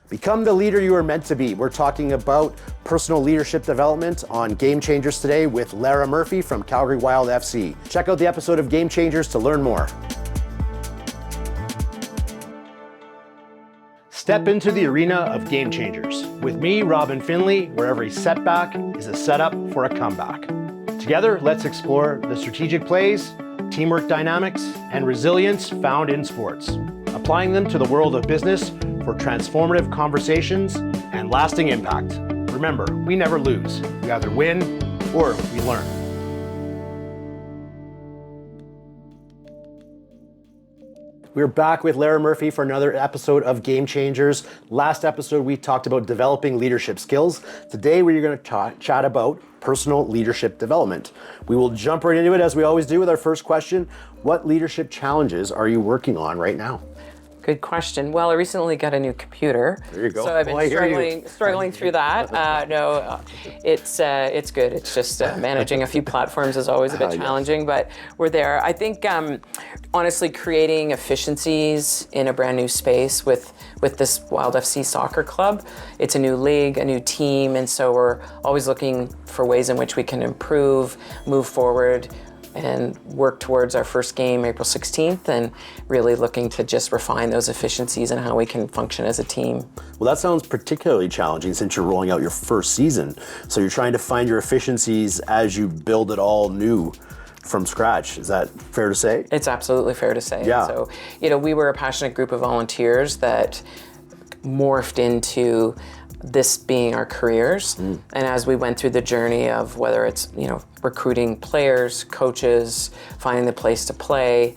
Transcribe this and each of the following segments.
Become the leader you are meant to be. We're talking about personal leadership development on Game Changers today with Lara Murphy from Calgary Wild FC. Check out the episode of Game Changers to learn more. Step into the arena of Game Changers. With me, Robin Finlay, where every setback is a setup for a comeback. Together, let's explore the strategic plays, teamwork dynamics, and resilience found in sports, applying them to the world of business for transformative conversations and lasting impact. Remember, we never lose. We either win or we learn. We're back with Lara Murphy for another episode of Game Changers. Last episode, we talked about developing leadership skills. Today, we're going to chat about personal leadership development. We will jump right into it as we always do with our first question. What leadership challenges are you working on right now? Good question. Well, I recently got a new computer. There you go. So I've been struggling through that. It's good. It's just managing a few platforms is always a bit challenging, but we're there. I think, honestly, creating efficiencies in a brand new space with this Wild FC soccer club. It's a new league, a new team, and so we're always looking for ways in which we can improve, move forward, and work towards our first game, April 16th, and really looking to just refine those efficiencies and how we can function as a team. Well, that sounds particularly challenging since you're rolling out your first season. So you're trying to find your efficiencies as you build it all new from scratch. Is that fair to say? It's absolutely fair to say. Yeah. So, we were a passionate group of volunteers that morphed into this being our careers. And as we went through the journey of whether it's, recruiting players, coaches, finding the place to play,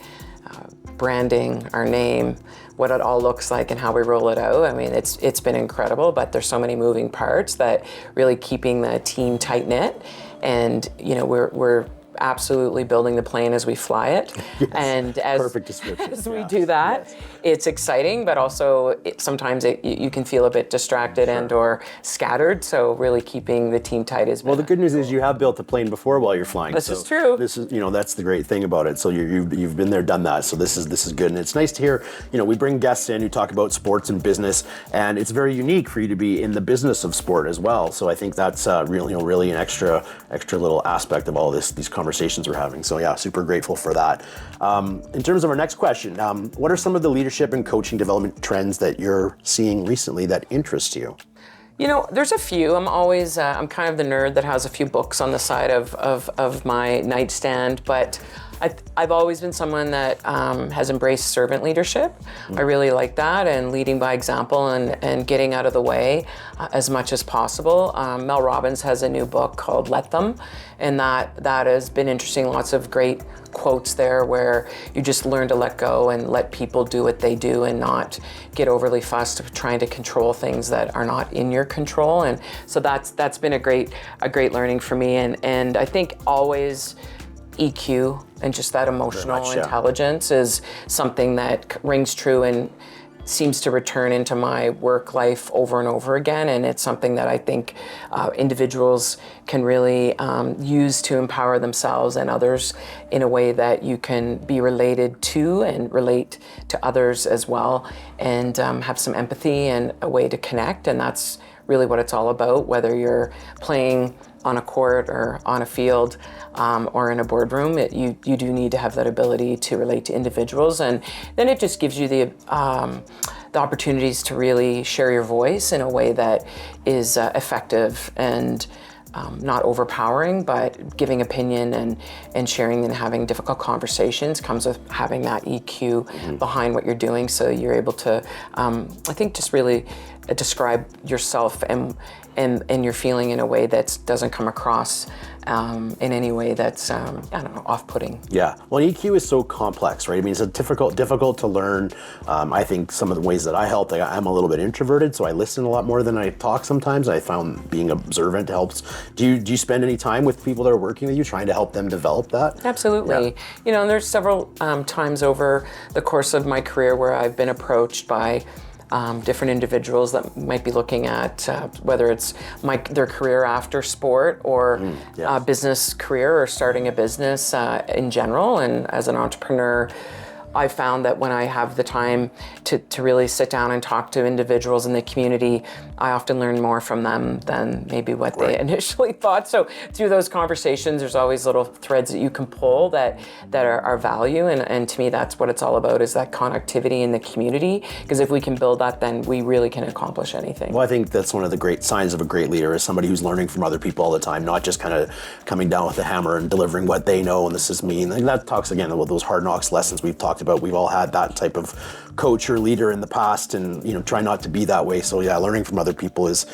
branding our name, what it all looks like and how we roll it out. I mean, it's been incredible, but there's so many moving parts that really keeping the team tight knit. And, we're absolutely building the plane as we fly it. Yes, and as, perfect description. As we do that, it's exciting, but also sometimes you can feel a bit distracted and or scattered. So really keeping the team tight is well. The good news is you have built the plane before while you're flying. This is true. This is that's the great thing about it. So you've been there, done that. So this is good, and it's nice to hear. We bring guests in who talk about sports and business, and it's very unique for you to be in the business of sport as well. So I think that's really an extra little aspect of all these conversations we're having. So yeah, super grateful for that. In terms of our next question, what are some of the leadership and coaching development trends that you're seeing recently that interest you? There's a few. I'm always, I'm kind of the nerd that has a few books on the side of my nightstand, but I've always been someone that has embraced servant leadership. I really like that, and leading by example and getting out of the way as much as possible. Mel Robbins has a new book called Let Them, and that has been interesting. Lots of great quotes there where you just learn to let go and let people do what they do and not get overly fussed trying to control things that are not in your control. And so that's been a great learning for me. And I think always EQ and just that emotional intelligence is something that rings true and seems to return into my work life over and over again. And it's something that I think individuals can really use to empower themselves and others in a way that you can be related to and relate to others as well, and have some empathy and a way to connect. And that's really what it's all about, whether you're playing on a court or on a field or in a boardroom. You do need to have that ability to relate to individuals, and then it just gives you the opportunities to really share your voice in a way that is effective and not overpowering, but giving opinion and sharing and having difficult conversations comes with having that EQ behind what you're doing. So you're able to, I think, just really describe yourself and your feeling in a way that doesn't come across in any way that's, off-putting. Yeah, well, EQ is so complex, right? I mean, it's difficult to learn. I think some of the ways that I help, I'm a little bit introverted, so I listen a lot more than I talk sometimes. I found being observant helps. Do you spend any time with people that are working with you trying to help them develop that? Absolutely. Yeah. There's several times over the course of my career where I've been approached by different individuals that might be looking at whether it's their career after sport or business career or starting a business in general. And as an entrepreneur, I found that when I have the time to really sit down and talk to individuals in the community, I often learn more from them than maybe what they initially thought. So through those conversations, there's always little threads that you can pull that are value. And to me, that's what it's all about, is that connectivity in the community. Because if we can build that, then we really can accomplish anything. Well, I think that's one of the great signs of a great leader, is somebody who's learning from other people all the time, not just kind of coming down with a hammer and delivering what they know and this is me. And that talks again about those hard knocks lessons we've talked about. We've all had that type of coach or leader in the past, and try not to be that way. So yeah, learning from other people is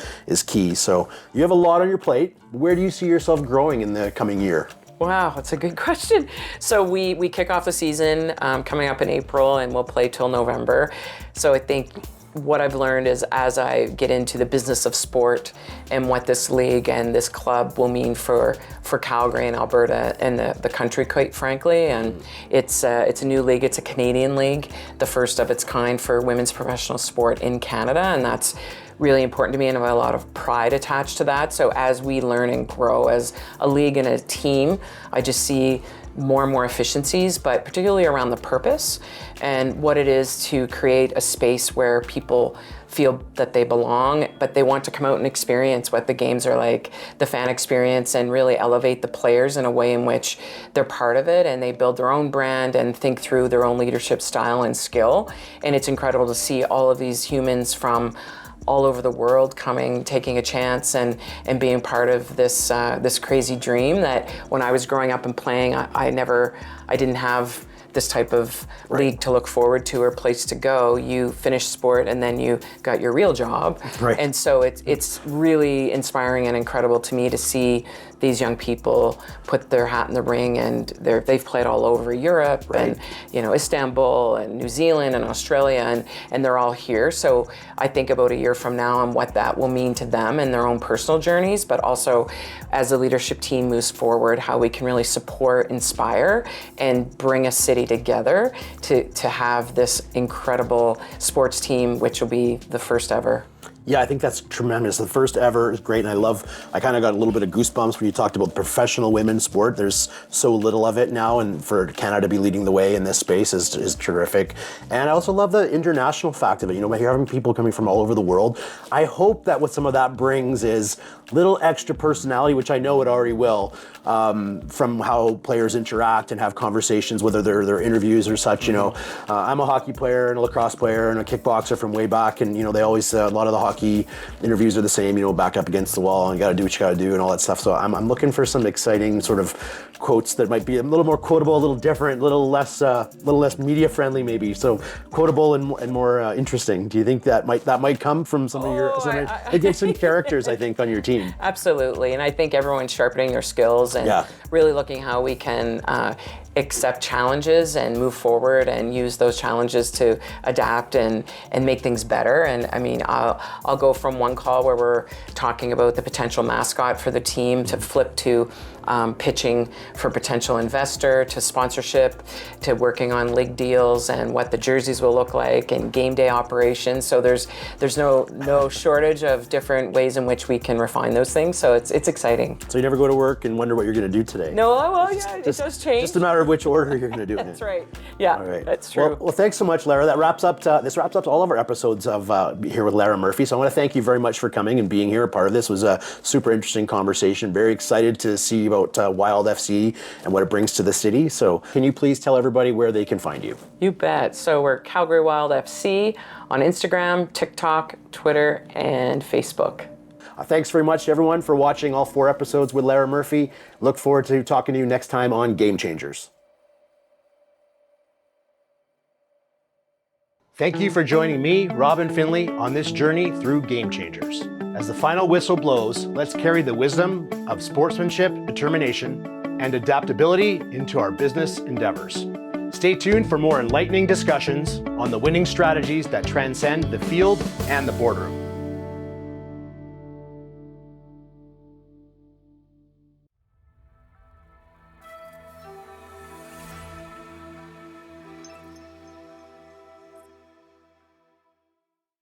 key. So you have a lot on your plate. Where do you see yourself growing in the coming year? Wow, that's a good question. So we kick off the season coming up in April, and we'll play till November. So I think what I've learned is, as I get into the business of sport and what this league and this club will mean for Calgary and Alberta and the country, quite frankly. And it's a new league. It's a Canadian league, the first of its kind for women's professional sport in Canada, and that's really important to me, and I have a lot of pride attached to that. So as we learn and grow as a league and a team, I just see more and more efficiencies, but particularly around the purpose and what it is to create a space where people feel that they belong, but they want to come out and experience what the games are like, the fan experience, and really elevate the players in a way in which they're part of it and they build their own brand and think through their own leadership style and skill. And it's incredible to see all of these humans from all over the world coming, taking a chance and being part of this this crazy dream that when I was growing up and playing, I didn't have this type of league to look forward to or place to go. You finished sport and then you got your real job. Right. And so it's really inspiring and incredible to me to see these young people put their hat in the ring, and they've played all over Europe and Istanbul and New Zealand and Australia, and they're all here. So I think about a year from now and what that will mean to them and their own personal journeys, but also as the leadership team moves forward, how we can really support, inspire, and bring a city together to have this incredible sports team, which will be the first ever. Yeah, I think that's tremendous. The first ever is great, and I kind of got a little bit of goosebumps when you talked about professional women's sport. There's so little of it now, and for Canada to be leading the way in this space is terrific. And I also love the international fact of it. You're having people coming from all over the world. I hope that what some of that brings is little extra personality, which I know it already will, from how players interact and have conversations, whether they're interviews or such. I'm a hockey player and a lacrosse player and a kickboxer from way back, and they always a lot of the hockey interviews are the same, back up against the wall and you got to do what you got to do and all that stuff. So I'm looking for some exciting sort of quotes that might be a little more quotable, a little different, a little less media friendly maybe. So quotable and more interesting. Do you think that might come from some of your some characters I think on your team? Absolutely, and I think everyone's sharpening their skills and really looking how we can accept challenges and move forward and use those challenges to adapt and make things better. And I mean, I'll go from one call where we're talking about the potential mascot for the team to flip to pitching for potential investor, to sponsorship, to working on league deals and what the jerseys will look like and game day operations. So there's no shortage of different ways in which we can refine those things. So it's exciting. So you never go to work and wonder what you're going to do today? No, well, it does change. Just a matter of which order you're going to do it. That's right. Yeah, all right. That's true. Well, thanks so much, Lara. That wraps up all of our episodes of Here with Lara Murphy. So I want to thank you very much for coming and being here. A part of this was a super interesting conversation. Very excited to see about Wild FC and what it brings to the city. So can you please tell everybody where they can find you? You bet. So we're Calgary Wild FC on Instagram, TikTok, Twitter, and Facebook. Thanks very much, everyone, for watching all 4 episodes with Lara Murphy. Look forward to talking to you next time on Game Changers. Thank you for joining me, Robin Finlay, on this journey through Game Changers. As the final whistle blows, let's carry the wisdom of sportsmanship, determination, and adaptability into our business endeavors. Stay tuned for more enlightening discussions on the winning strategies that transcend the field and the boardroom.